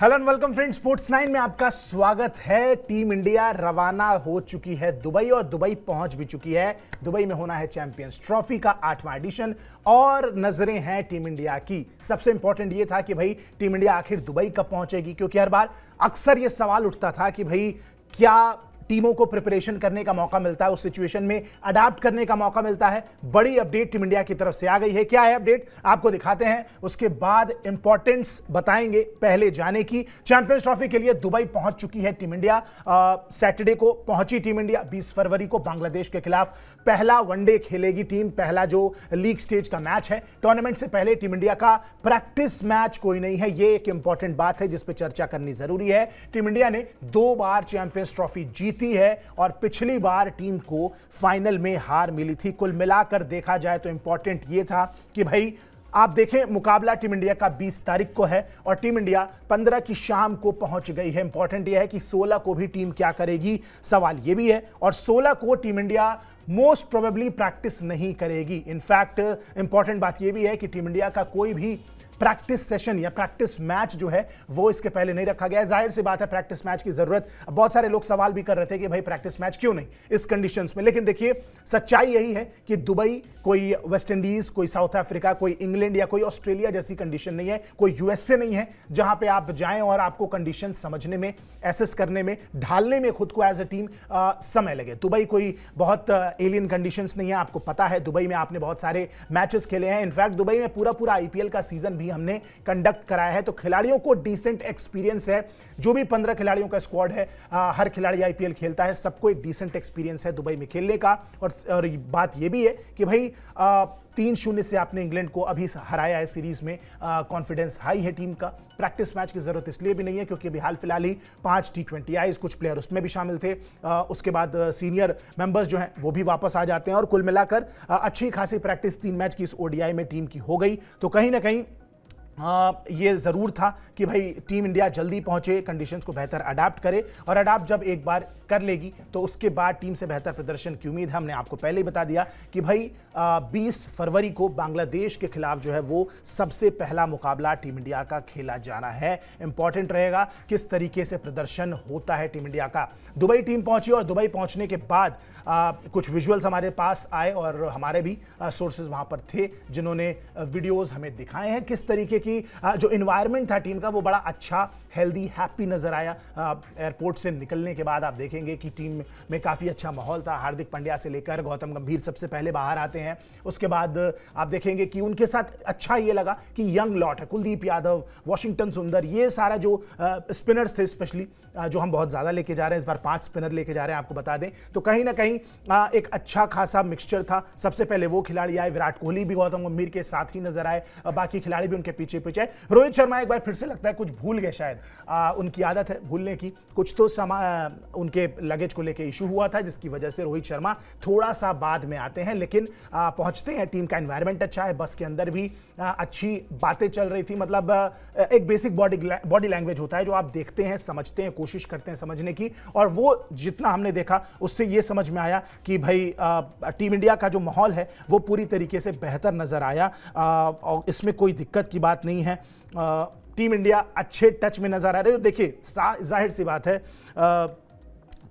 Hello and welcome friends, sports 9 में आपका स्वागत है। टीम इंडिया रवाना हो चुकी है दुबई और दुबई पहुंच भी चुकी है। दुबई में होना है चैंपियंस ट्रॉफी का 8वां एडिशन और नजरें हैं टीम इंडिया की। सबसे इंपॉर्टेंट ये था कि भाई टीम इंडिया आखिर दुबई कब पहुंचेगी, क्योंकि हर बार अक्सर ये सवाल उठता था कि भाई क्या टीमों को प्रिपरेशन करने का मौका मिलता है, उस सिचुएशन में अडाप्ट करने का मौका मिलता है। बड़ी अपडेट टीम इंडिया की तरफ से आ गई है। क्या है अपडेट, आपको दिखाते हैं, उसके बाद इंपॉर्टेंस बताएंगे। पहले जाने की चैंपियंस ट्रॉफी के लिए दुबई पहुंच चुकी है टीम इंडिया। सैटरडे को पहुंची टीम इंडिया। 20 फरवरी को बांग्लादेश के खिलाफ पहला वनडे खेलेगी टीम, पहला जो लीग स्टेज का मैच है। टूर्नामेंट से पहले टीम इंडिया का प्रैक्टिस मैच कोई नहीं है, यह एक इंपॉर्टेंट बात है जिस पर चर्चा करनी जरूरी है। टीम इंडिया ने 2 बार चैंपियंस ट्रॉफी जीती है और पिछली बार टीम को फाइनल में हार मिली थी। कुल मिलाकर देखा जाए तो इंपॉर्टेंट यह था कि भाई आप देखें, मुकाबला टीम इंडिया का 20 तारीख को है और टीम इंडिया 15 की शाम को पहुंच गई है। इंपॉर्टेंट यह है कि 16 को भी टीम क्या करेगी, सवाल यह भी है। और 16 को team India most probably practice नहीं करेगी। इनफैक्ट इंपॉर्टेंट बात यह भी है कि टीम इंडिया का कोई भी प्रैक्टिस सेशन या प्रैक्टिस मैच जो है वो इसके पहले नहीं रखा गया है। जाहिर सी बात है, प्रैक्टिस मैच की जरूरत, बहुत सारे लोग सवाल भी कर रहे थे कि भाई प्रैक्टिस मैच क्यों नहीं इस कंडीशंस में। लेकिन देखिए, सच्चाई यही है कि दुबई कोई वेस्ट इंडीज, कोई साउथ अफ्रीका, कोई इंग्लैंड या कोई ऑस्ट्रेलिया जैसी कंडीशन नहीं है, कोई यूएसए नहीं है जहां पे आप जाएं और आपको कंडीशन समझने में, एसेस करने में, ढालने में खुद को एज अ टीम समय लगे। दुबई कोई बहुत एलियन कंडीशंस नहीं है। आपको पता है, दुबई में आपने बहुत सारे मैचेस खेले हैं। इनफैक्ट दुबई में पूरा आईपीएल का सीजन भी हमने कंडक्ट कराया है, तो खिलाड़ियों को डिसेंट एक्सपीरियंस है। जो भी 15 खिलाड़ियों का स्क्वाड है, हर खिलाड़ी आईपीएल खेलता है, सबको एक डिसेंट एक्सपीरियंस है दुबई में खेलने का। और बात यह भी है कि भाई 3-0 से आपने इंग्लैंड को अभी हराया है सीरीज में। कॉन्फिडेंस हाई है टीम का। प्रैक्टिस मैच की जरूरत इसलिए भी नहीं है क्योंकि अभी हाल फिलहाल ही 5 T20 आईज, कुछ प्लेयर उसमें भी शामिल थे। उसके बाद सीनियर मेंबर्स जो हैं वो भी वापस आ जाते हैं और कुल मिलाकर अच्छी खासी प्रैक्टिस 3 मैच की इस ओडीआई में टीम की हो गई। तो कहीं ना कहीं ये जरूर था कि भाई टीम इंडिया जल्दी पहुंचे, कंडीशंस को बेहतर अडाप्ट करे और अडाप्ट जब एक बार कर लेगी तो उसके बाद टीम से बेहतर प्रदर्शन की उम्मीद है। हमने आपको पहले ही बता दिया कि भाई 20 फरवरी को बांग्लादेश के खिलाफ जो है वो सबसे पहला मुकाबला टीम इंडिया का खेला जाना है। इंपॉर्टेंट रहेगा किस तरीके से प्रदर्शन होता है टीम इंडिया का। दुबई टीम पहुंची और दुबई पहुंचने के बाद कुछ विजुअल्स हमारे पास आए और हमारे भी सोर्सेज वहां पर थे जिन्होंने वीडियोस हमें दिखाए हैं। किस तरीके की जो एनवायरनमेंट था टीम का वो बड़ा अच्छा, हेल्दी, हैप्पी नजर आया। एयरपोर्ट से निकलने के बाद आप देखेंगे कि टीम में काफी अच्छा माहौल था। हार्दिक पांड्या से लेकर गौतम गंभीर सबसे पहले बाहर आते हैं। उसके बाद आप देखेंगे कि उनके साथ अच्छा ये लगा कि यंग लॉट है, कुलदीप यादव, वॉशिंगटन सुंदर, ये सारा जो स्पिनर्स थे स्पेशली, जो हम बहुत ज्यादा लेके जा रहे हैं इस बार, 5 स्पिनर लेके जा रहे हैं आपको बता दें। तो कहीं ना कहीं एक अच्छा खासा मिक्सचर था। सबसे पहले वो खिलाड़ी आए, विराट कोहली भी गौतम गंभीर के साथ ही नजर आए, बाकी खिलाड़ी भी उनके पीछे पीछे। रोहित शर्मा एक बार फिर से लगता है कुछ भूल गए शायद, उनकी आदत है भूलने की। कुछ तो उनके लगेज को लेके इशू हुआ था जिसकी वजह से रोहित शर्मा थोड़ा सा बाद में आते हैं, लेकिन पहुंचते हैं। टीम का एनवायरनमेंट अच्छा है, बस के अंदर भी अच्छी बातें चल रही थी। मतलब एक बेसिक बॉडी लैंग्वेज होता है जो आप देखते हैं, समझते हैं, कोशिश करते हैं समझने की, और वो जितना हमने देखा उससे ये समझ में आया कि भाई टीम इंडिया का जो माहौल है वो पूरी तरीके से बेहतर नजर आया और इसमें कोई दिक्कत की बात नहीं है। टीम इंडिया अच्छे टच में नजर आ रही है। देखिए, जाहिर सी बात है,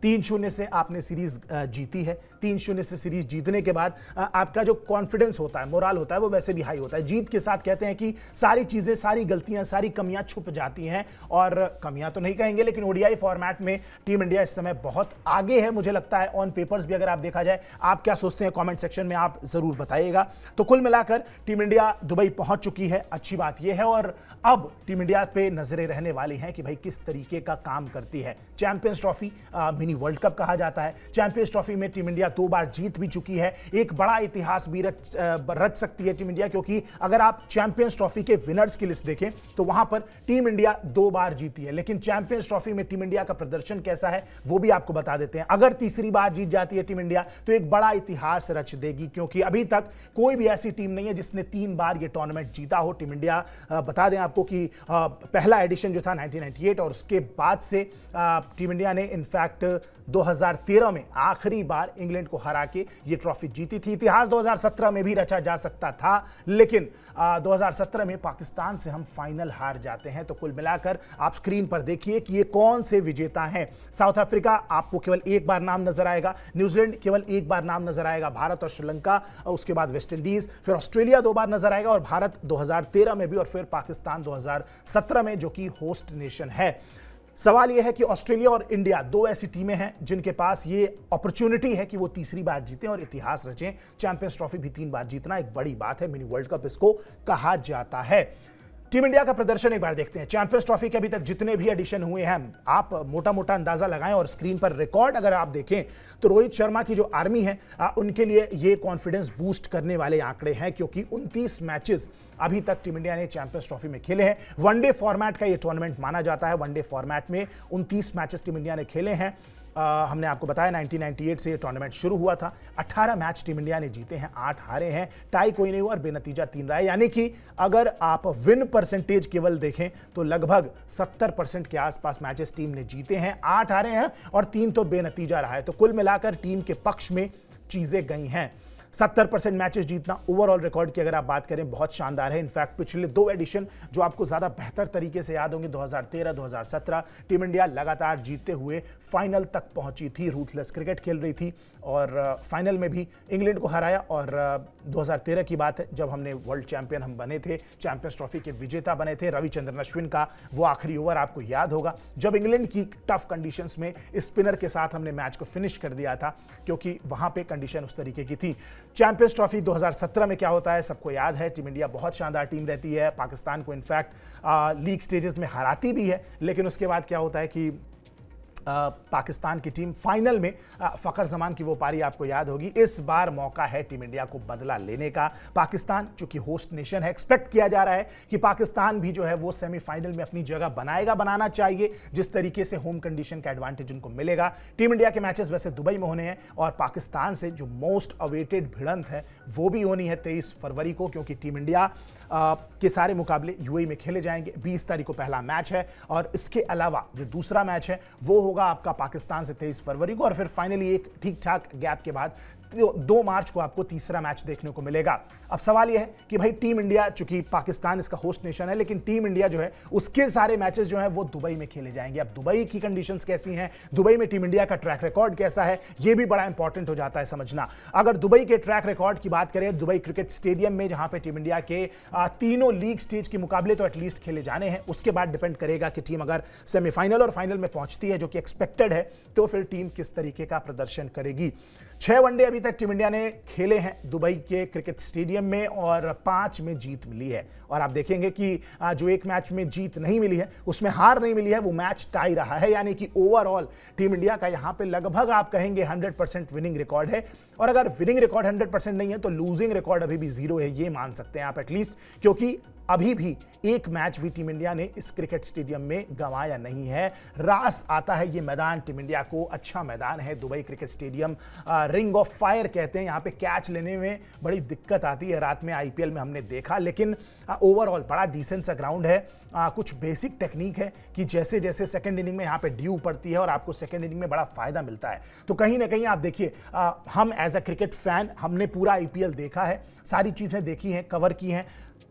3-0 से आपने सीरीज जीती है। 3-0 से सीरीज जीतने के बाद आपका जो कॉन्फिडेंस होता है, मोराल होता है, वो वैसे भी हाई होता है। जीत के साथ कहते हैं कि सारी चीजें, सारी गलतियां, सारी कमियां छुप जाती हैं। और कमियां तो नहीं कहेंगे, लेकिन ओडीआई फॉर्मेट में टीम इंडिया इस समय बहुत आगे है मुझे लगता है। ऑन पेपर्स भी अगर आप देखा जाए, आप क्या सोचते हैं कमेंट सेक्शन में आप जरूर बताइएगा। तो कुल मिलाकर टीम इंडिया दुबई पहुंच चुकी है, अच्छी बात यह है। और अब टीम इंडिया पे नजरें रहने वाली हैं कि भाई किस तरीके का काम करती है। Champions trophy mini world cup कहा जाता है। चैंपियंस ट्रॉफी में टीम इंडिया 2 बार जीत भी चुकी है। एक बड़ा इतिहास भी रच सकती है टीम इंडिया, क्योंकि अगर आप चैंपियंस ट्रॉफी के विनर्स की लिस्ट देखें तो वहां पर टीम इंडिया 2 बार जीती है। लेकिन चैंपियंस ट्रॉफी में टीम इंडिया का प्रदर्शन कैसा है वो भी आपको बता देते हैं। अगर तीसरी बार जीत जाती है टीम इंडिया तो एक बड़ा इतिहास रच देगी, क्योंकि अभी तक कोई भी ऐसी टीम नहीं है जिसने 3 बार ये टूर्नामेंट जीता हो। टीम इंडिया, बता दें आपको कि पहला एडिशन जो था 1998 और उसके बाद से टीम इंडिया ने इनफैक्ट 2013 में आखिरी बार इंग्लैंड को हरा के ये ट्रॉफी जीती थी। इतिहास 2017 में भी रचा जा सकता था, लेकिन 2017 में पाकिस्तान से हम फाइनल हार जाते हैं। तो कुल मिलाकर आप स्क्रीन पर देखिए कि ये कौन से विजेता हैं। साउथ अफ्रीका आपको केवल एक बार नाम नजर आएगा, न्यूजीलैंड केवल एक बार नाम नजर आएगा, भारत और श्रीलंका, उसके बाद वेस्ट इंडीज, फिर ऑस्ट्रेलिया 2 बार नजर आएगा, और भारत 2013 में भी, और फिर पाकिस्तान 2017 में जो कि होस्ट नेशन है। सवाल यह है कि ऑस्ट्रेलिया और इंडिया 2 ऐसी टीमें हैं जिनके पास ये अपॉर्चुनिटी है कि वो तीसरी बार जीतें और इतिहास रचें। चैंपियंस ट्रॉफी भी 3 बार जीतना एक बड़ी बात है, मिनी वर्ल्ड कप इसको कहा जाता है। टीम इंडिया का प्रदर्शन एक बार देखते हैं। चैंपियंस ट्रॉफी के अभी तक जितने भी एडिशन हुए हैं, आप मोटा मोटा अंदाजा लगाएं और स्क्रीन पर रिकॉर्ड अगर आप देखें तो रोहित शर्मा की जो आर्मी है उनके लिए ये कॉन्फिडेंस बूस्ट करने वाले आंकड़े हैं, क्योंकि 29 मैचेस अभी तक टीम इंडिया ने चैंपियंस ट्रॉफी में खेले हैं। वनडे फॉर्मेट का ये टूर्नामेंट माना जाता है। वनडे फॉर्मेट में 29 मैचेस टीम इंडिया ने खेले हैं। हमने आपको बताया 1998 से ये टूर्नामेंट शुरू हुआ था। 18 मैच टीम इंडिया ने जीते हैं, 8 हारे हैं, टाई कोई नहीं हुआ और बेनतीजा 3 रहा है। यानी कि अगर आप विन परसेंटेज केवल देखें तो लगभग 70% के आसपास मैचेस टीम ने जीते हैं, 8 हारे हैं और 3 तो बेनतीजा रहा है। तो कुल मिलाकर टीम के पक्ष में चीजें गई हैं। 70% मैचेस जीतना ओवरऑल रिकॉर्ड की अगर आप बात करें बहुत शानदार है। इनफैक्ट पिछले 2 एडिशन जो आपको ज्यादा बेहतर तरीके से याद होंगे, 2013, 2017, टीम इंडिया लगातार जीतते हुए फाइनल तक पहुंची थी, रूथलेस क्रिकेट खेल रही थी और फाइनल में भी इंग्लैंड को हराया। और 2013 की बात है जब हमने वर्ल्ड चैंपियन हम बने थे, चैंपियंस ट्रॉफी के विजेता बने थे। रविचंद्रन अश्विन का वो आखिरी ओवर आपको याद होगा जब इंग्लैंड की टफ कंडीशंस में स्पिनर के साथ हमने मैच को फिनिश कर दिया था, क्योंकि वहां पे कंडीशन उस तरीके की थी। चैंपियंस ट्रॉफी 2017 में क्या होता है सबको याद है। टीम इंडिया बहुत शानदार टीम रहती है, पाकिस्तान को इनफैक्ट लीग स्टेजेस में हराती भी है, लेकिन उसके बाद क्या होता है कि पाकिस्तान की टीम फाइनल में फखर जमान की वो पारी आपको याद होगी। इस बार मौका है टीम इंडिया को बदला लेने का। पाकिस्तान चूंकि होस्ट नेशन है, एक्सपेक्ट किया जा रहा है कि पाकिस्तान भी जो है वो सेमीफाइनल में अपनी जगह बनाएगा, बनाना चाहिए जिस तरीके से होम कंडीशन का एडवांटेज उनको मिलेगा। टीम इंडिया के मैचेस वैसे दुबई में होने हैं और पाकिस्तान से जो मोस्ट अवेटेड भिड़ंत है वो भी होनी है 23 फरवरी को, क्योंकि टीम इंडिया के सारे मुकाबले यूएई में खेले जाएंगे। 20 तारीख को पहला मैच है और इसके अलावा जो दूसरा मैच है वो होगा आपका पाकिस्तान से 23 फरवरी को, और फिर फाइनली एक ठीक ठाक गैप के बाद 2 मार्च को आपको तीसरा मैच देखने को मिलेगा। अब सवाल यह है कि भाई टीम इंडिया, चूंकि पाकिस्तान इसका होस्ट नेशन है, लेकिन टीम इंडिया जो है उसके सारे मैचेस जो है वो दुबई में खेले जाएंगे। अब दुबई की कंडीशंस कैसी हैं, दुबई में टीम इंडिया का ट्रैक रिकॉर्ड कैसा है, यह भी बड़ा इंपॉर्टेंट हो जाता है समझना। अगर दुबई के ट्रैक रिकॉर्ड की बात करें, दुबई क्रिकेट स्टेडियम में जहां पे टीम इंडिया के तीनों लीग स्टेज के मुकाबले तो एटलीस्ट खेले जाने हैं, उसके बाद डिपेंड करेगा कि टीम अगर सेमीफाइनल और फाइनल में पहुंचती है, जो कि एक्सपेक्टेड है, तो फिर टीम किस तरीके का प्रदर्शन करेगी। 6 वनडे अभी तक टीम इंडिया ने खेले हैं दुबई के क्रिकेट स्टेडियम में और 5 में जीत मिली है। और आप देखेंगे कि जो एक मैच में जीत नहीं मिली है, उसमें हार नहीं मिली है, वो मैच टाई रहा है। यानी कि ओवरऑल टीम इंडिया का यहां पे लगभग आप कहेंगे 100% विनिंग रिकॉर्ड है। और अगर विनिंग रिकॉर्ड 100% नहीं है तो लूजिंग रिकॉर्ड अभी भी 0 है, ये मान सकते हैं आप एटलीस्ट, क्योंकि अभी भी एक मैच भी टीम इंडिया ने इस क्रिकेट स्टेडियम में गंवाया नहीं है। रास आता है ये मैदान टीम इंडिया को, अच्छा मैदान है Dubai cricket stadium, ring of fire कहते हैं। यहाँ पे कैच लेने में बड़ी दिक्कत आती है, रात में आईपीएल में हमने देखा, लेकिन ओवरऑल बड़ा डिसेंट सा ग्राउंड है। कुछ बेसिक टेक्निक है कि जैसे जैसे सेकंड इनिंग में यहाँ पे ड्यू पड़ती है और आपको सेकंड इनिंग में बड़ा फायदा मिलता है। तो कहीं ना कहीं आप देखिए, हम एज अ क्रिकेट फैन हमने पूरा आईपीएल देखा है, सारी चीजें देखी हैं, कवर की हैं।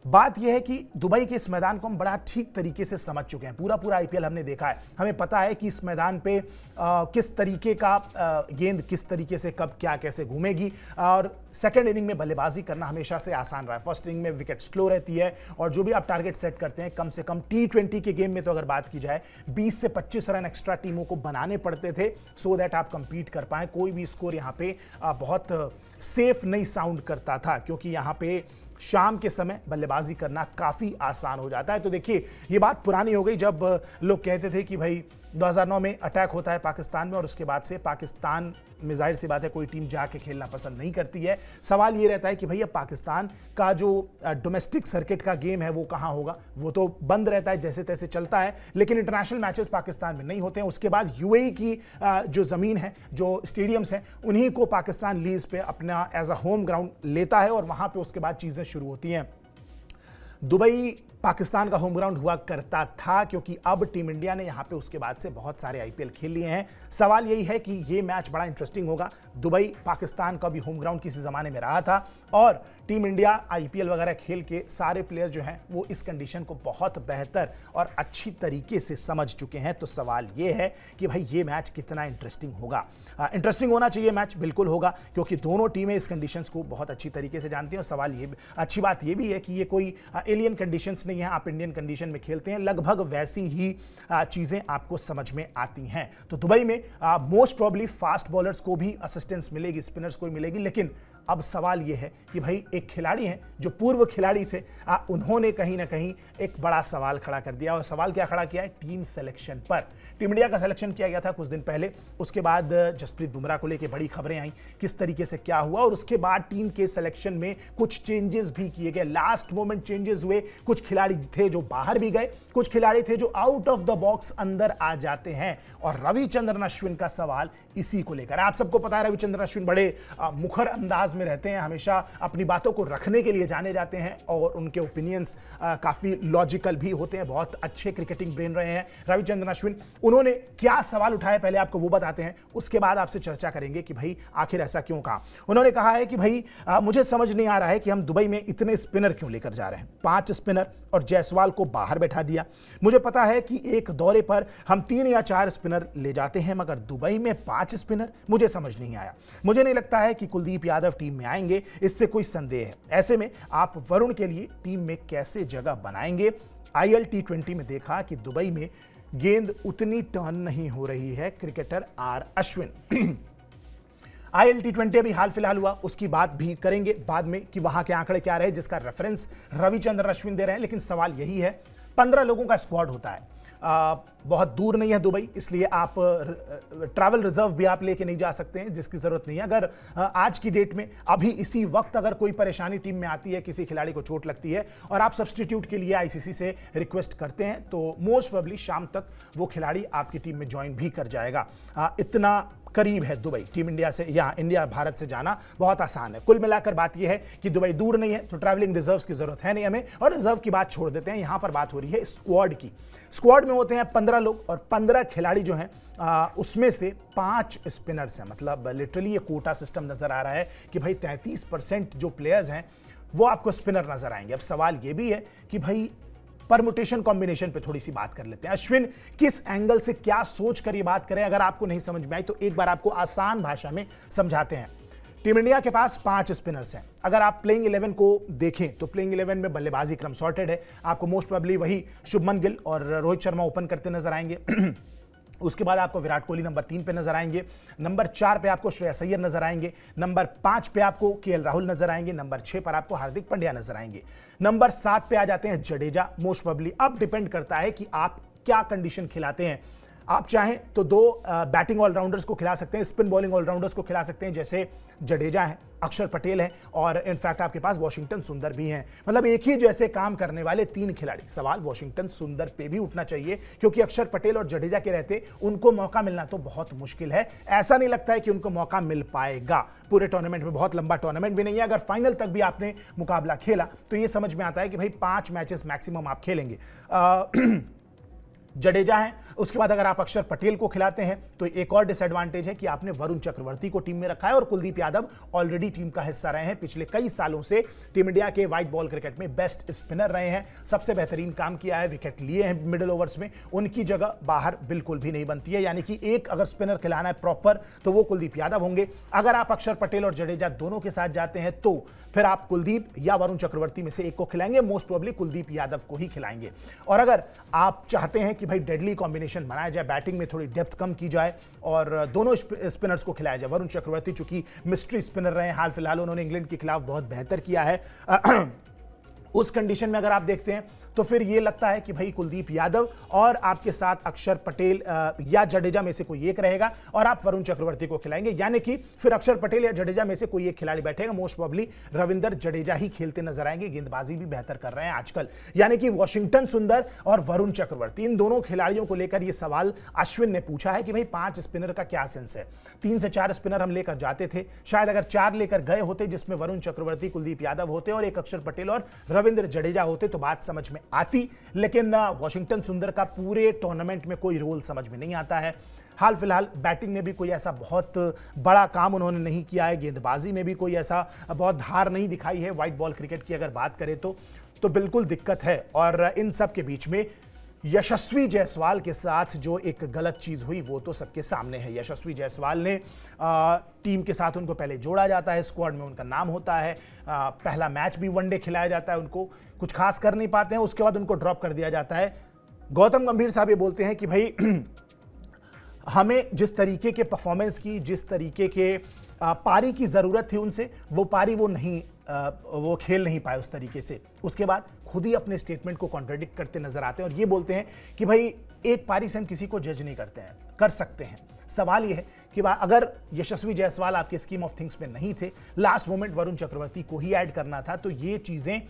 बात यह है कि दुबई के इस मैदान को हम बड़ा ठीक तरीके से समझ चुके हैं। पूरा आईपीएल हमने देखा है, हमें पता है कि इस मैदान पे किस तरीके का गेंद किस तरीके से कब क्या कैसे घूमेगी। और सेकंड इनिंग में बल्लेबाजी करना हमेशा से आसान रहा है। फर्स्ट इनिंग में विकेट स्लो रहती है और जो भी आप टारगेट सेट करते हैं, कम से कम T20 के गेम में तो अगर बात की जाए 20 से 25 रन एक्स्ट्रा टीमों को बनाने पड़ते थे, सो दैट आप कंपीट कर पाए। कोई भी स्कोर यहाँ पे बहुत सेफ नहीं साउंड करता था, क्योंकि यहाँ पे शाम के समय बल्लेबाजी करना काफी आसान हो जाता है। तो देखिए, ये बात पुरानी हो गई जब लोग कहते थे कि भाई 2009 में अटैक होता है पाकिस्तान में और उसके बाद से पाकिस्तान में जाहिर सी बात है कोई टीम जाके खेलना पसंद नहीं करती है। सवाल ये रहता है कि भैया पाकिस्तान का जो डोमेस्टिक सर्किट का गेम है वो कहाँ होगा, वो तो बंद रहता है, जैसे तैसे चलता है, लेकिन इंटरनेशनल मैचेस पाकिस्तान में नहीं होते हैं। उसके बाद यूएई की जो जमीन है, जो स्टेडियम्स हैं, उन्हीं को पाकिस्तान लीज पे अपना एज अ होम ग्राउंड लेता है और वहां पे उसके बाद चीजें शुरू होती हैं। दुबई पाकिस्तान का होम ग्राउंड हुआ करता था, क्योंकि अब टीम इंडिया ने यहां पे उसके बाद से बहुत सारे आईपीएल खेल लिए हैं। सवाल यही है कि ये मैच बड़ा इंटरेस्टिंग होगा। दुबई पाकिस्तान का भी होम ग्राउंड किसी जमाने में रहा था और टीम इंडिया आईपीएल वगैरह खेल के सारे प्लेयर जो हैं वो इस कंडीशन को बहुत बेहतर और अच्छी तरीके से समझ चुके हैं। तो सवाल ये है कि भाई ये मैच कितना इंटरेस्टिंग होगा। इंटरेस्टिंग होना चाहिए मैच, बिल्कुल होगा, क्योंकि दोनों टीमें इस कंडीशंस को बहुत अच्छी तरीके से जानती हैं। और सवाल ये अच्छी बात ये भी है कि ये कोई एलियन कंडीशंस नहीं है, आप इंडियन कंडीशन में खेलते हैं, लगभग वैसी ही चीजें आपको समझ में आती हैं। तो दुबई में मोस्ट प्रोबेबली फास्ट बॉलर्स को भी असिस्टेंस मिलेगी, स्पिनर्स को भी मिलेगी, लेकिन अब सवाल यह है कि भाई एक खिलाड़ी हैं जो पूर्व खिलाड़ी थे, उन्होंने कहीं ना कहीं एक बड़ा सवाल खड़ा कर दिया। और सवाल क्या खड़ा किया है? टीम सिलेक्शन पर। टीम इंडिया का सिलेक्शन किया गया था कुछ दिन पहले, उसके बाद जसप्रीत बुमराह को लेकर बड़ी खबरें आई, किस तरीके से क्या हुआ, और उसके बाद टीम के सिलेक्शन में कुछ चेंजेस भी किए गए, लास्ट मोमेंट चेंजेस हुए। कुछ खिलाड़ी थे जो बाहर भी गए, कुछ खिलाड़ी थे जो आउट ऑफ द बॉक्स अंदर आ जाते हैं। और रविचंद्रन अश्विन का सवाल इसी को लेकर। आप सबको पता है रविचंद्रन अश्विन बड़े मुखर अंदाज में रहते हैं, हमेशा अपनी बातों को रखने के लिए जाने जाते हैं और उनके ओपिनियंस काफी लॉजिकल भी होते हैं। बहुत अच्छे क्रिकेटिंग ब्रेन रहे हैं रविचंद्रन अश्विन। उन्होंने क्या सवाल उठाए पहले आपको वो बताते हैं, उसके बाद आपसे चर्चा करेंगे कि भाई आखिर ऐसा क्यों कहा। उन्होंने कहा है कि भाई मुझे समझ नहीं आ रहा है कि हम दुबई में इतने स्पिनर क्यों लेकर जा रहे हैं, 5 स्पिनर और जायसवाल को बाहर बैठा दिया। मुझे पता है कि एक दौरे पर हम 3 या 4 स्पिनर ले जाते हैं, मगर दुबई में 5 स्पिनर, मुझे समझ नहीं आया। मुझे नहीं लगता है कि कुलदीप यादव टीम में आएंगे, इससे कोई संदेह है। ऐसे में आप वरुण के लिए टीम में कैसे जगह बनाएंगे? आईएल T20 में देखा कि दुबई में गेंद उतनी टर्न नहीं हो रही है। Cricketer are Ashwin IL T20 अभी हाल फिलहाल हुआ, उसकी बात भी करेंगे बाद में कि वहां के आंकड़े क्या रहे, जिसका रेफरेंस रविचंद्रन अश्विन दे रहे हैं। लेकिन सवाल यही है, 15 लोगों का स्क्वाड होता है, बहुत दूर नहीं है दुबई, इसलिए आप ट्रैवल रिजर्व भी आप लेके नहीं जा सकते हैं, जिसकी जरूरत नहीं है। अगर आज की डेट में अभी इसी वक्त अगर कोई परेशानी टीम में आती है, किसी खिलाड़ी को चोट लगती है और आप सब्स्टिट्यूट के लिए आईसीसी से रिक्वेस्ट करते हैं, तो मोस्ट प्रोबेबली शाम तक वो खिलाड़ी आपकी टीम में ज्वाइन भी कर जाएगा। इतना करीब है दुबई टीम इंडिया से, या इंडिया भारत से जाना बहुत आसान है। कुल मिलाकर बात यह है कि दुबई दूर नहीं है, तो ट्रैवलिंग रिजर्व्स की जरूरत है नहीं हमें, और रिजर्व की बात छोड़ देते हैं। यहां पर बात हो रही है स्क्वाड की। स्क्वाड में होते हैं 15 लोग और 15 खिलाड़ी जो हैं उसमें से 5 स्पिनर्स हैं। मतलब लिटरली ये कोटा सिस्टम नजर आ रहा है कि भाई 33% जो प्लेयर्स हैं वो आपको स्पिनर नजर आएंगे। अब सवाल ये भी है कि भाई परमुटेशन कॉम्बिनेशन पे थोड़ी सी बात कर लेते हैं। अश्विन किस एंगल से क्या सोच कर ये बात करें, अगर आपको नहीं समझ में आई तो एक बार आपको आसान भाषा में समझाते हैं। टीम इंडिया के पास 5 स्पिनर्स हैं। अगर आप प्लेइंग 11 को देखें तो प्लेइंग 11 में बल्लेबाजी क्रम सॉर्टेड है। आपको मोस्ट प्रोबेबली वही शुभमन गिल और रोहित शर्मा ओपन करते नजर आएंगे। उसके बाद आपको विराट कोहली नंबर 3 पे नजर आएंगे, नंबर 4 पे आपको श्रेयस अय्यर नजर आएंगे, नंबर 5 पे आपको केएल राहुल नजर आएंगे, नंबर 6 पर आपको हार्दिक पांड्या नजर आएंगे, नंबर 7 पे आ जाते हैं जडेजा मोस्ट प्रोबेबली। अब डिपेंड करता है कि आप क्या कंडीशन खिलाते हैं। आप चाहें तो 2 बैटिंग ऑलराउंडर्स को खिला सकते हैं, स्पिन बॉलिंग ऑलराउंडर्स को खिला सकते हैं, जैसे जडेजा है, अक्षर पटेल है और इनफैक्ट आपके पास वॉशिंगटन सुंदर भी हैं। मतलब एक ही जैसे काम करने वाले 3 खिलाड़ी। सवाल वॉशिंगटन सुंदर पे भी उठना चाहिए, क्योंकि अक्षर पटेल और जडेजा के रहते उनको मौका मिलना तो बहुत मुश्किल है। ऐसा नहीं लगता है कि उनको मौका मिल पाएगा पूरे टूर्नामेंट में। बहुत लंबा टूर्नामेंट भी नहीं है। अगर फाइनल तक भी आपने मुकाबला खेला तो ये समझ में आता है कि भाई 5 मैचेस मैक्सिमम आप खेलेंगे। जडेजा है, उसके बाद अगर आप अक्षर पटेल को खिलाते हैं तो एक और डिसएडवांटेज है कि आपने वरुण चक्रवर्ती को टीम में रखा है और कुलदीप यादव ऑलरेडी टीम का हिस्सा रहे हैं। पिछले कई सालों से टीम इंडिया के व्हाइट बॉल क्रिकेट में बेस्ट स्पिनर रहे हैं, सबसे बेहतरीन काम किया है, विकेट लिए हैं मिडिल ओवर्स में। उनकी जगह बाहर बिल्कुल भी नहीं बनती है, यानी कि एक अगर स्पिनर खिलाना है प्रॉपर तो वो कुलदीप यादव होंगे। अगर आप अक्षर पटेल और जडेजा दोनों के साथ जाते हैं तो फिर आप कुलदीप या वरुण चक्रवर्ती में से एक को खिलाएंगे, मोस्ट प्रोबेबली कुलदीप यादव को ही खिलाएंगे। और अगर आप चाहते हैं कि भाई डेडली कॉम्बिनेशन बनाया जाए, बैटिंग में थोड़ी डेप्थ कम की जाए और दोनों स्पिनर्स को खिलाया जाए, वरुण चक्रवर्ती चूंकि मिस्ट्री स्पिनर रहे हैं, हाल फिलहाल उन्होंने इंग्लैंड के खिलाफ बहुत बेहतर किया है, उस कंडीशन में अगर आप देखते हैं तो फिर ये लगता है कि भाई कुलदीप यादव और आपके साथ अक्षर पटेल या जडेजा में से कोई एक रहेगा और आप वरुण चक्रवर्ती को खिलाएंगे, यानी कि फिर अक्षर पटेल या जडेजा में से कोई एक खिलाड़ी बैठेगा। मोस्ट प्रोबेबली रविंदर जडेजा ही खेलते नजर आएंगे, गेंदबाजी भी बेहतर कर रहे हैं आजकल। यानी कि वॉशिंगटन सुंदर और वरुण चक्रवर्ती, इन दोनों खिलाड़ियों को लेकर यह सवाल अश्विन ने पूछा है कि भाई 5 स्पिनर का क्या सेंस है। 3 से 4 स्पिनर हम लेकर जाते थे, शायद अगर 4 लेकर गए होते जिसमें वरुण चक्रवर्ती, कुलदीप यादव होते और एक अक्षर पटेल और रविंद्र जडेजा होते तो बात समझ में आती, लेकिन वॉशिंगटन सुंदर का पूरे टूर्नामेंट में कोई रोल समझ में नहीं आता है। हाल फिलहाल बैटिंग में भी कोई ऐसा बहुत बड़ा काम उन्होंने नहीं किया है, गेंदबाजी में भी कोई ऐसा बहुत धार नहीं दिखाई है। व्हाइट बॉल क्रिकेट की अगर बात करें तो बिल्कुल दिक्कत है। और इन सब के बीच में यशस्वी जायसवाल के साथ जो एक गलत चीज हुई वो तो सबके सामने है। यशस्वी जायसवाल ने टीम के साथ उनको पहले जोड़ा जाता है, स्क्वाड में उनका नाम होता है, पहला मैच भी वनडे खिलाया जाता है, उनको कुछ खास कर नहीं पाते हैं, उसके बाद उनको ड्रॉप कर दिया जाता है। गौतम गंभीर साहब ये बोलते हैं कि भाई हमें जिस तरीके के परफॉर्मेंस की, जिस तरीके के पारी की जरूरत थी उनसे, वो पारी वो खेल नहीं पाए उस तरीके से। उसके बाद खुद ही अपने स्टेटमेंट को कॉन्ट्रडिक्ट करते नजर आते हैं और ये बोलते हैं कि भाई एक पारी से हम किसी को जज नहीं करते हैं, कर सकते हैं। सवाल ये है कि अगर यशस्वी जायसवाल आपके स्कीम ऑफ थिंग्स में नहीं थे, लास्ट मोमेंट वरुण चक्रवर्ती को ही ऐड करना था, तो ये चीजें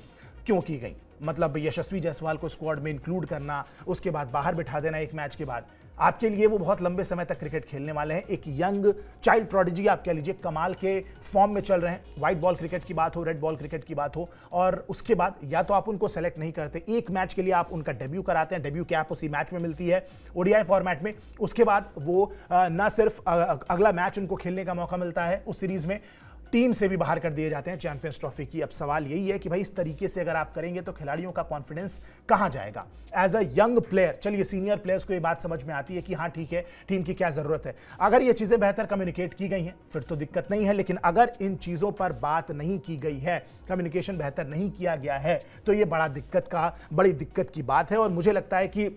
क्यों की गई? मतलब यशस्वी जायसवाल को स्क्वाड में इंक्लूड करना, उसके बाद बाहर बिठा देना एक मैच के बाद, आपके लिए वो बहुत लंबे समय तक क्रिकेट खेलने वाले हैं। एक यंग चाइल्ड प्रोडिजी आप कह लीजिए, कमाल के फॉर्म में चल रहे हैं। व्हाइट बॉल क्रिकेट की बात हो, रेड बॉल क्रिकेट की बात हो, और उसके बाद या तो आप उनको सेलेक्ट नहीं करते, एक मैच के लिए आप उनका डेब्यू कराते हैं, डेब्यू कैप उसी मैच में मिलती है ओडीआई फॉर्मेट में, उसके बाद वो ना सिर्फ अगला मैच उनको खेलने का मौका मिलता है उस सीरीज में, टीम से भी बाहर कर दिए जाते हैं चैंपियंस ट्रॉफी की। अब सवाल यही है कि भाई इस तरीके से अगर आप करेंगे तो खिलाड़ियों का कॉन्फिडेंस कहां जाएगा? एज अ यंग प्लेयर, चलिए सीनियर प्लेयर्स को ये बात समझ में आती है कि हाँ ठीक है, टीम की क्या जरूरत है। अगर ये चीजें बेहतर कम्युनिकेट की गई हैं फिर तो दिक्कत नहीं है, लेकिन अगर इन चीजों पर बात नहीं की गई है, कम्युनिकेशन बेहतर नहीं किया गया है, तो ये बड़ी दिक्कत की बात है। और मुझे लगता है कि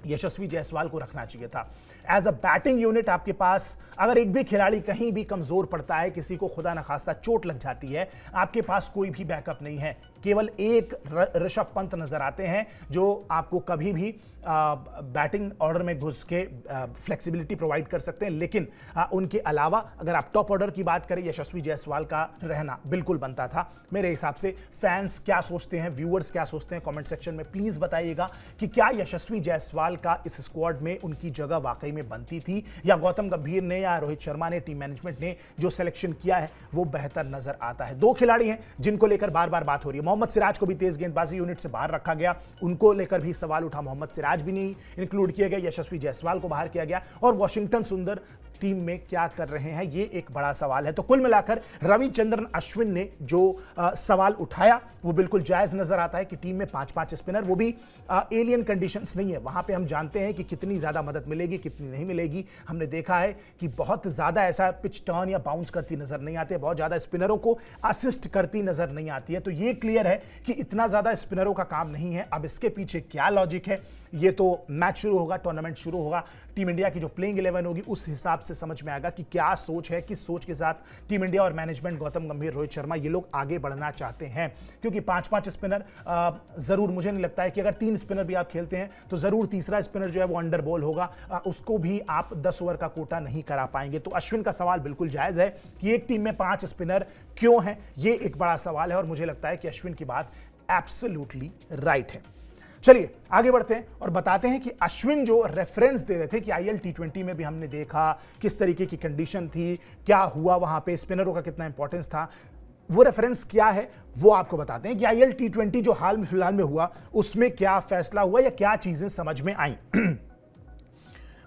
यशस्वी जायसवाल को रखना चाहिए था एज अ बैटिंग यूनिट। आपके पास अगर एक भी खिलाड़ी कहीं भी कमजोर पड़ता है, किसी को खुदा न खास्ता चोट लग जाती है, आपके पास कोई भी बैकअप नहीं है। केवल एक ऋषभ पंत नजर आते हैं जो आपको कभी भी बैटिंग ऑर्डर में घुस के फ्लेक्सिबिलिटी प्रोवाइड कर सकते हैं, लेकिन उनके अलावा अगर आप टॉप ऑर्डर की बात करें, यशस्वी जायसवाल का रहना बिल्कुल बनता था मेरे हिसाब से। फैंस क्या सोचते हैं, व्यूअर्स क्या सोचते हैं, कमेंट सेक्शन में प्लीज बताइएगा कि क्या यशस्वी जायसवाल का इस स्क्वाड में उनकी जगह वाकई में बनती थी, या गौतम गंभीर ने या रोहित शर्मा ने, टीम मैनेजमेंट ने जो सिलेक्शन किया है वो बेहतर नजर आता है। दो खिलाड़ी हैं जिनको लेकर बार बार बात हो रही है। मोहम्मद सिराज को भी तेज गेंदबाजी यूनिट से बाहर रखा गया, उनको लेकर भी सवाल उठा, मोहम्मद सिराज भी नहीं इंक्लूड किए गए, यशस्वी जायसवाल को बाहर किया गया, और वॉशिंगटन सुंदर टीम में क्या कर रहे हैं, ये एक बड़ा सवाल है। तो कुल मिलाकर रविचंद्रन अश्विन ने जो सवाल उठाया वो बिल्कुल जायज नजर आता है कि टीम में 5-5 स्पिनर, वो भी एलियन कंडीशंस नहीं है, वहां पे हम जानते हैं कि कितनी ज्यादा मदद मिलेगी कितनी नहीं मिलेगी। हमने देखा है कि बहुत ज्यादा ऐसा पिच टर्न या बाउंस करती नजर नहीं आती है, बहुत ज्यादा स्पिनरों को असिस्ट करती नजर नहीं आती है। तो ये क्लियर है कि इतना ज्यादा स्पिनरों का काम नहीं है। अब इसके पीछे क्या लॉजिक है, ये तो मैच शुरू होगा, टूर्नामेंट शुरू होगा, टीम इंडिया की जो प्लेइंग 11 होगी उस हिसाब से समझ में आएगा कि क्या सोच है, किस सोच के साथ टीम इंडिया और मैनेजमेंट, गौतम गंभीर, रोहित शर्मा, ये लोग आगे बढ़ना चाहते हैं। क्योंकि 5-5 स्पिनर जरूर, मुझे नहीं लगता है कि अगर 3 स्पिनर भी आप खेलते हैं तो जरूर तीसरा स्पिनर जो है वो अंडर बॉल होगा, उसको भी आप 10 ओवर का कोटा नहीं करा पाएंगे। तो अश्विन का सवाल बिल्कुल जायज है कि एक टीम में 5 स्पिनर क्यों है, ये एक बड़ा सवाल है, और मुझे लगता है कि अश्विन की बात एब्सोल्युटली राइट है। चलिए आगे बढ़ते हैं और बताते हैं कि अश्विन जो रेफरेंस दे रहे थे कि आईएल टी20 में भी हमने देखा किस तरीके की कंडीशन थी, क्या हुआ वहां पे, स्पिनरों का कितना इंपॉर्टेंस था, वो रेफरेंस क्या है वो आपको बताते हैं कि आईएल टी20 जो हाल में फिलहाल में हुआ उसमें क्या फैसला हुआ या क्या चीजें समझ में आई।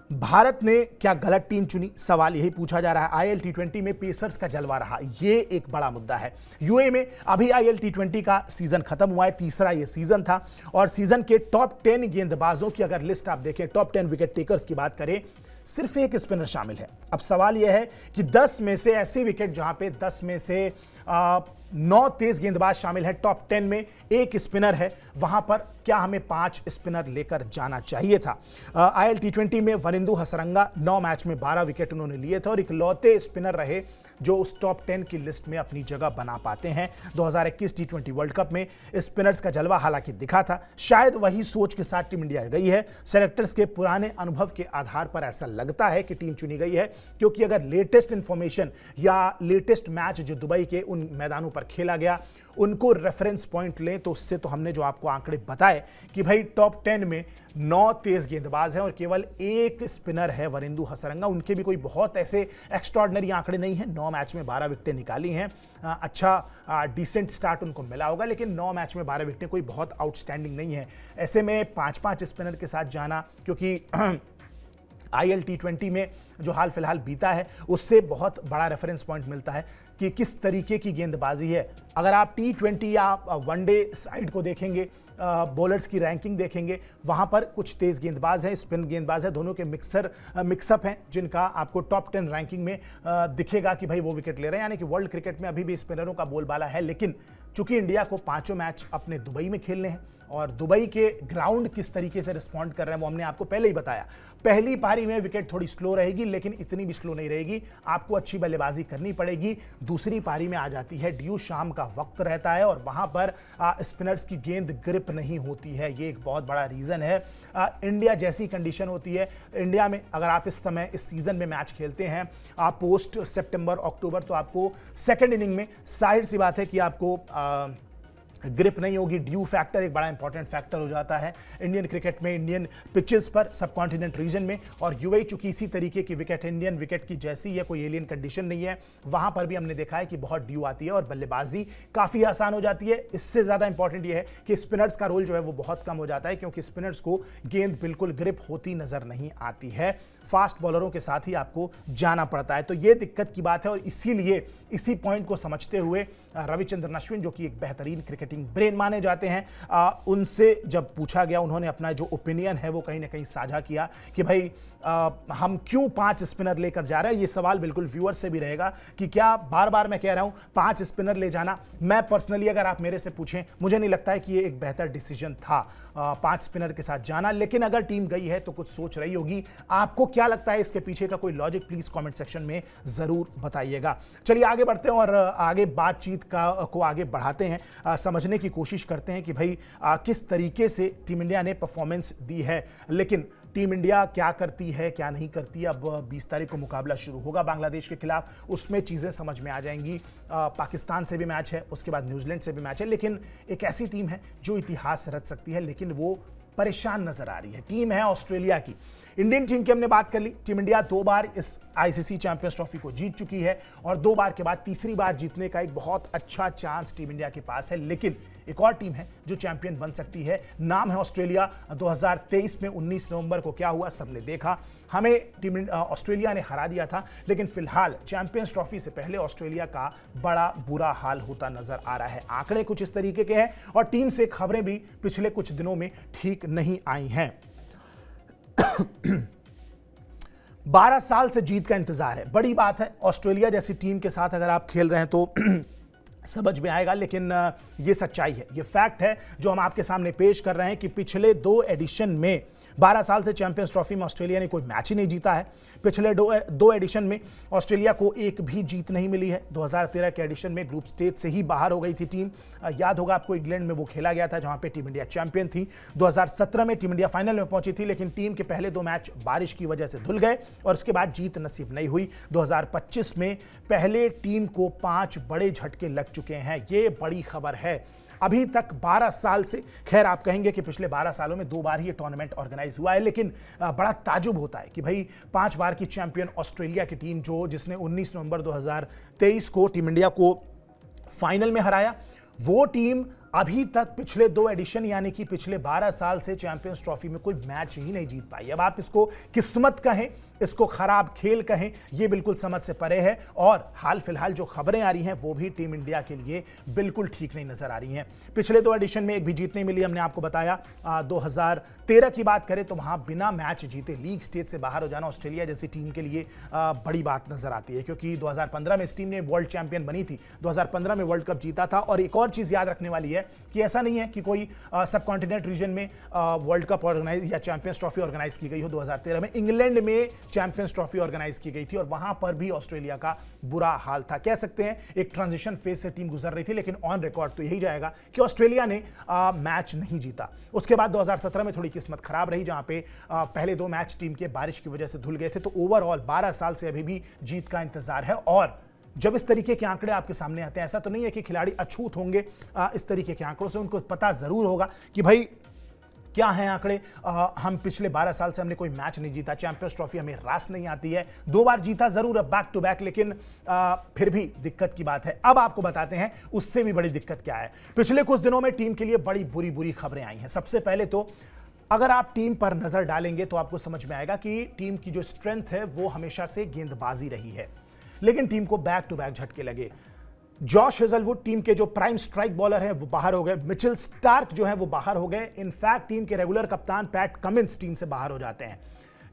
भारत ने क्या गलत टीम चुनी, सवाल यही पूछा जा रहा है। आईएल टी20 में पेसर्स का जलवा रहा, ये एक बड़ा मुद्दा है। यूए में अभी आईएल टी20 का सीजन खत्म हुआ है, तीसरा ये सीजन था, और सीजन के टॉप 10 गेंदबाजों की अगर लिस्ट आप देखें, टॉप 10 विकेट टेकर्स की बात करें, सिर्फ एक स्पिनर शामिल है। अब सवाल यह है कि 10 में से ऐसे विकेट जहां पे 10 में से 9 तेज गेंदबाज शामिल है, टॉप 10 में एक स्पिनर है, वहां पर क्या हमें 5 स्पिनर लेकर जाना चाहिए था? आईएल टी20 में वरिंदु हसरंगा 9 मैच में 12 विकेट उन्होंने लिए थे और इकलौते स्पिनर रहे जो उस टॉप 10 की लिस्ट में अपनी जगह बना पाते हैं। 2021 टी20 वर्ल्ड कप में स्पिनर्स का जलवा हालांकि दिखा था, शायद वही सोच के साथ टीम इंडिया गई है। सेलेक्टर्स के पुराने अनुभव के आधार पर ऐसा लगता है कि टीम चुनी गई है, क्योंकि अगर लेटेस्ट इंफॉर्मेशन या लेटेस्ट मैच जो दुबई के उन मैदानों पर पर खेला गया उनको रेफरेंस पॉइंट लें तो उससे तो हमने जो आपको आंकड़े बताए कि भाई टॉप 10 में 9 तेज गेंदबाज हैं और केवल एक स्पिनर है वरिंदु हसरंगा। उनके भी कोई बहुत ऐसे एक्स्ट्रॉर्डनरी आंकड़े नहीं हैं। 9 मैच में 12 विकेटें निकाली हैं। अच्छा डिसेंट स्टार्ट उनको मिला होगा, लेकिन 9 मैच में 12 विकेटें कोई बहुत आउटस्टैंडिंग नहीं है। ऐसे में 5-5 स्पिनर के साथ जाना, क्योंकि IL T20 में जो हाल फिलहाल बीता है उससे बहुत बड़ा रेफरेंस पॉइंट मिलता है कि किस तरीके की गेंदबाजी है। अगर आप T20 या वनडे साइड को देखेंगे, बॉलर्स की रैंकिंग देखेंगे, वहां पर कुछ तेज गेंदबाज हैं, स्पिन गेंदबाज हैं, दोनों के मिक्सअप हैं जिनका आपको टॉप 10 रैंकिंग में दिखेगा कि भाई वो विकेट ले रहे हैं। यानी कि वर्ल्ड क्रिकेट में अभी भी स्पिनरों का बोलबाला है। लेकिन चूंकि इंडिया को 5 मैच अपने दुबई में खेलने हैं और दुबई के ग्राउंड किस तरीके से रिस्पॉन्ड कर रहे हैं वो हमने आपको पहले ही बताया। पहली पारी में विकेट थोड़ी स्लो रहेगी, लेकिन इतनी भी स्लो नहीं रहेगी। आपको अच्छी बल्लेबाजी करनी पड़ेगी। दूसरी पारी में आ जाती है ड्यू, शाम का वक्त रहता है और वहां पर स्पिनर्स की गेंद ग्रिप नहीं होती है। ये एक बहुत बड़ा रीजन है। इंडिया जैसी कंडीशन होती है, इंडिया में अगर आप इस समय इस सीजन में मैच खेलते हैं आप पोस्ट सितंबर अक्टूबर, तो आपको सेकेंड इनिंग में जाहिर सी बात है कि आपको ग्रिप नहीं होगी। ड्यू फैक्टर एक बड़ा इंपॉर्टेंट फैक्टर हो जाता है इंडियन क्रिकेट में, इंडियन पिचेस पर, सब कॉन्टिनेंट रीजन में। और यूएई चूंकि इसी तरीके की विकेट इंडियन विकेट की जैसी है, कोई एलियन कंडीशन नहीं है, वहां पर भी हमने देखा है कि बहुत ड्यू आती है और बल्लेबाजी काफी आसान हो जाती है। इससे ज्यादा इंपॉर्टेंट यह है कि स्पिनर्स का रोल जो है वो बहुत कम हो जाता है, क्योंकि स्पिनर्स को गेंद बिल्कुल ग्रिप होती नजर नहीं आती है। फास्ट बॉलरों के साथ ही आपको जाना पड़ता है, तो यह दिक्कत की बात है। और इसीलिए इसी पॉइंट को समझते हुए रविचंद्रन अश्विन, जो कि एक बेहतरीन क्रिकेटिंग ब्रेन माने जाते हैं, उनसे जब पूछा गया, उन्होंने अपना जो ओपिनियन है वो कहीं ना कहीं साझा किया कि भाई हम क्यों 5 स्पिनर लेकर जा रहे हैं। ये सवाल बिल्कुल व्यूअर से भी रहेगा कि क्या बार बार मैं कह रहा हूं 5 स्पिनर ले जाना। मैं पर्सनली अगर आप मेरे से पूछें, मुझे नहीं लगता है कि ये एक बेहतर डिसीजन था 5 स्पिनर के साथ जाना, लेकिन अगर टीम गई है तो कुछ सोच रही होगी। आपको क्या लगता है इसके पीछे का कोई लॉजिक, प्लीज कमेंट सेक्शन में जरूर बताइएगा। चलिए आगे बढ़ते हैं और आगे बातचीत को आगे बढ़ाते हैं, समझने की कोशिश करते हैं कि भाई किस तरीके से टीम इंडिया ने परफॉर्मेंस दी है। लेकिन टीम इंडिया क्या करती है क्या नहीं करती, अब 20 तारीख को मुकाबला शुरू होगा बांग्लादेश के खिलाफ, उसमें चीज़ें समझ में आ जाएंगी। पाकिस्तान से भी मैच है, उसके बाद न्यूजीलैंड से भी मैच है, लेकिन एक ऐसी टीम है जो इतिहास रच सकती है, लेकिन वो परेशान नजर आ रही है। टीम है ऑस्ट्रेलिया की। इंडियन टीम की हमने बात कर ली। टीम इंडिया 2 बार इस आईसीसी चैंपियंस ट्रॉफी को जीत चुकी है और 2 बार के बाद तीसरी बार जीतने का एक बहुत अच्छा चांस टीम इंडिया के पास है। लेकिन एक और टीम है जो चैंपियन बन सकती है, नाम है ऑस्ट्रेलिया। 2023 में 19 नवंबर को क्या हुआ सबने देखा। हमें ऑस्ट्रेलिया ने हरा दिया था, लेकिन फिलहाल चैंपियंस ट्रॉफी से पहले ऑस्ट्रेलिया का बड़ा बुरा हाल होता नजर आ रहा है। आंकड़े कुछ इस तरीके के हैं और टीम से खबरें भी पिछले कुछ दिनों में ठीक नहीं आई हैं। 12 साल से जीत का इंतजार है, बड़ी बात है। ऑस्ट्रेलिया जैसी टीम के साथ अगर आप खेल रहे हैं तो समझ में आएगा, लेकिन ये सच्चाई है, ये फैक्ट है जो हम आपके सामने पेश कर रहे हैं कि पिछले 2 एडिशन में 12 साल से चैंपियंस ट्रॉफी में ऑस्ट्रेलिया ने कोई मैच ही नहीं जीता है। पिछले 2 एडिशन में ऑस्ट्रेलिया को एक भी जीत नहीं मिली है। 2013 के एडिशन में ग्रुप स्टेज से ही बाहर हो गई थी टीम। याद होगा आपको, इंग्लैंड में वो खेला गया था जहां पे टीम इंडिया चैंपियन थी। 2017 में टीम इंडिया फाइनल में पहुंची थी, लेकिन टीम के पहले 2 मैच बारिश की वजह से धुल गए और उसके बाद जीत नसीब नहीं हुई। 2025 में पहले टीम को 5 बड़े झटके लग चुके हैं। ये बड़ी खबर है। अभी तक 12 साल से, खैर आप कहेंगे कि पिछले 12 सालों में 2 बार ही ये टूर्नामेंट ऑर्गेनाइज हुआ है, लेकिन बड़ा ताजुब होता है कि भाई 5 बार की चैंपियन ऑस्ट्रेलिया की टीम जिसने 19 नवंबर 2023 को टीम इंडिया को फाइनल में हराया, वो टीम अभी तक पिछले 2 एडिशन यानी कि पिछले 12 साल से चैंपियंस ट्रॉफी में कोई मैच ही नहीं जीत पाई। अब आप इसको किस्मत कहें, इसको खराब खेल कहें, ये बिल्कुल समझ से परे है। और हाल फिलहाल जो खबरें आ रही हैं वो भी टीम इंडिया के लिए बिल्कुल ठीक नहीं नजर आ रही हैं। पिछले 2 एडिशन में एक भी जीत नहीं मिली, हमने आपको बताया। 2013 की बात करें तो वहां बिना मैच जीते लीग स्टेज से बाहर हो जाना ऑस्ट्रेलिया जैसी टीम के लिए बड़ी बात नजर आती है, क्योंकि 2015 में इस टीम ने वर्ल्ड चैंपियन बनी थी, 2015 में वर्ल्ड कप जीता था। और एक और चीज याद रखने वाली है कि ऐसा नहीं है कि कोई सब कॉन्टिनेंट रीजन में वर्ल्ड कप ऑर्गेनाइज या चैंपियंस ट्रॉफी ऑर्गेनाइज की गई हो। 2013 में इंग्लैंड में चैंपियंस ट्रॉफी ऑर्गेनाइज की गई थी और वहां पर भी ऑस्ट्रेलिया का बुरा हाल था। कह सकते हैं एक ट्रांजिशन फेज से टीम गुजर रही थी, लेकिन ऑन रिकॉर्ड तो यही जाएगा कि ऑस्ट्रेलिया ने मैच नहीं जीता। उसके बाद 2017 में थोड़ी किस्मत खराब रही, जहां पे पहले 2 मैच टीम के बारिश की वजह से धुल गए थे। तो ओवरऑल 12 साल से अभी भी जीत का इंतजार है और जब इस तरीके के आंकड़े आपके सामने आते हैं, ऐसा तो नहीं है कि खिलाड़ी अछूत होंगे इस तरीके के आंकड़ों से, उनको पता जरूर होगा कि भाई क्या है आंकड़े। हम पिछले 12 साल से हमने कोई मैच नहीं जीता, चैंपियंस ट्रॉफी हमें रास नहीं आती है, 2 बार जीता जरूर है बैक टू बैक, लेकिन फिर भी दिक्कत की बात है। अब आपको बताते हैं उससे भी बड़ी दिक्कत क्या है। पिछले कुछ दिनों में टीम के लिए बड़ी बुरी बुरी खबरें आई हैं। सबसे पहले तो अगर आप टीम पर नजर डालेंगे तो आपको समझ में आएगा कि टीम की जो स्ट्रेंथ है वो हमेशा से गेंदबाजी रही है, लेकिन टीम को बैक टू बैक झटके लगे। जॉश हेजलवुड टीम के जो प्राइम स्ट्राइक बॉलर हैं वो बाहर हो गए, मिचेल स्टार्क जो है वो बाहर हो गए, इनफैक्ट टीम के रेगुलर कप्तान पैट कमिंस टीम से बाहर हो जाते हैं।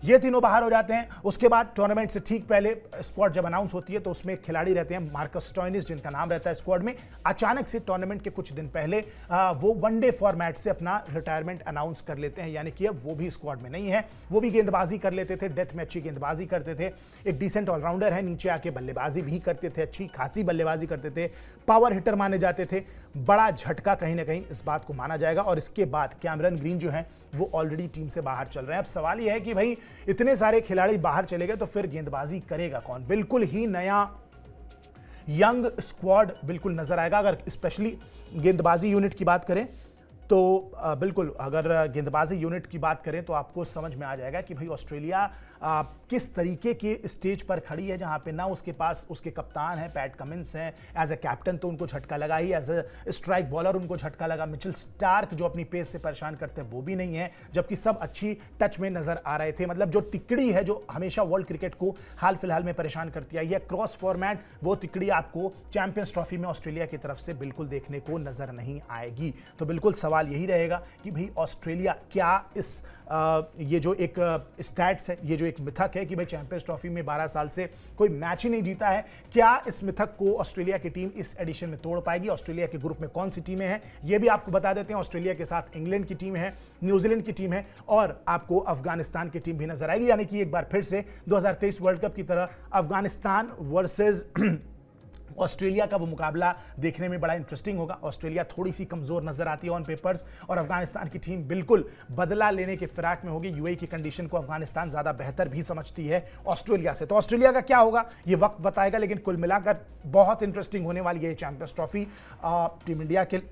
ये तीनों बाहर हो जाते हैं। उसके बाद टूर्नामेंट से ठीक पहले स्क्वाड जब अनाउंस होती है तो उसमें खिलाड़ी रहते हैं मार्कस स्टोइनिस, जिनका नाम रहता है स्क्वाड में। अचानक से टूर्नामेंट के कुछ दिन पहले वो वनडे फॉर्मेट से अपना रिटायरमेंट अनाउंस कर लेते हैं, यानी कि अब वो भी स्क्वाड में नहीं है। वो भी गेंदबाजी कर लेते थे, डेथ में अच्छी गेंदबाजी करते थे, एक डिसेंट ऑलराउंडर है, नीचे आके बल्लेबाजी भी करते थे, अच्छी खासी बल्लेबाजी करते थे, पावर हिटर माने जाते थे। बड़ा झटका कहीं ना कहीं इस बात को माना जाएगा। और इसके बाद कैमरन ग्रीन जो है वो ऑलरेडी टीम से बाहर चल रहे हैं। अब सवाल यह है कि भाई इतने सारे खिलाड़ी बाहर चले गए तो फिर गेंदबाजी करेगा कौन। बिल्कुल ही नया यंग स्क्वाड बिल्कुल नजर आएगा। अगर स्पेशली गेंदबाजी यूनिट की बात करें तो बिल्कुल, अगर गेंदबाजी यूनिट की बात करें तो आपको समझ में आ जाएगा कि भाई ऑस्ट्रेलिया किस तरीके के स्टेज पर खड़ी है, जहां पे ना उसके पास उसके कप्तान हैं पैट कमिंस हैं, एज ए कैप्टन तो उनको झटका लगा ही, एज ए स्ट्राइक बॉलर उनको झटका लगा। मिचेल स्टार्क जो अपनी पेस से परेशान करते हैं वो भी नहीं है, जबकि सब अच्छी टच में नजर आ रहे थे। मतलब जो तिकड़ी है जो हमेशा वर्ल्ड क्रिकेट को हाल फिलहाल में परेशान करती आई है, क्रॉस फॉर्मेट, वो तिकड़ी आपको चैंपियंस ट्रॉफी में ऑस्ट्रेलिया की तरफ से बिल्कुल देखने को नजर नहीं आएगी। तो बिल्कुल सवाल यही रहेगा कि भाई ऑस्ट्रेलिया क्या इस ये जो एक स्टैट्स है, ये जो एक मिथक है कि भाई चैंपियंस ट्रॉफी में 12 साल से कोई मैच ही नहीं जीता है, क्या इस मिथक को ऑस्ट्रेलिया की टीम इस एडिशन में तोड़ पाएगी। ऑस्ट्रेलिया के ग्रुप में कौन सी टीमें हैं ये भी आपको बता देते हैं। ऑस्ट्रेलिया के साथ इंग्लैंड की टीम है, न्यूजीलैंड की टीम है और आपको अफगानिस्तान की टीम भी नजर आएगी। यानी कि एक बार फिर से 2023 वर्ल्ड कप की तरह अफगानिस्तान वर्सेस ऑस्ट्रेलिया का वो मुकाबला देखने में बड़ा इंटरेस्टिंग होगा। ऑस्ट्रेलिया थोड़ी सी कमजोर नजर आती है ऑन पेपर्स और अफगानिस्तान की टीम बिल्कुल बदला लेने के फिराक में होगी। यूएई की कंडीशन को अफगानिस्तान ज्यादा बेहतर भी समझती है ऑस्ट्रेलिया से। तो ऑस्ट्रेलिया का क्या होगा ये वक्त बताएगा, लेकिन कुल मिलाकर बहुत इंटरेस्टिंग होने वाली है चैंपियंस ट्रॉफी। टीम इंडिया के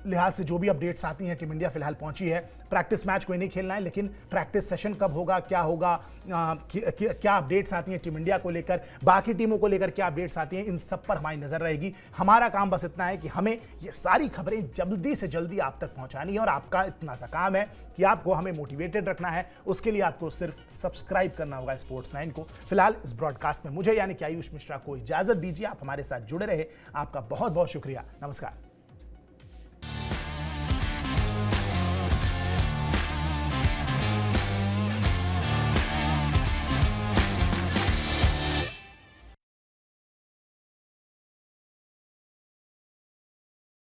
लिहाज से जो भी अपडेट्स आती हैं, टीम इंडिया फिलहाल पहुंची है। प्रैक्टिस मैच कोई नहीं खेलना है, लेकिन प्रैक्टिस सेशन कब होगा, क्या होगा, क्या अपडेट्स आती हैं टीम इंडिया को लेकर, बाकी टीमों को लेकर क्या अपडेट्स आती हैं, इन सब पर हमारी नजर रहेगी। हमारा काम बस इतना है कि हमें ये सारी खबरें जल्दी से जल्दी आप तक पहुंचानी है और आपका इतना सा काम है कि आपको हमें मोटिवेटेड रखना है। उसके लिए आपको सिर्फ सब्सक्राइब करना होगा स्पोर्ट्स 9 को। फिलहाल इस ब्रॉडकास्ट में मुझे यानी कि आयुष मिश्रा को इजाजत दीजिए। आप हमारे साथ जुड़े रहे, आपका बहुत बहुत शुक्रिया। नमस्कार।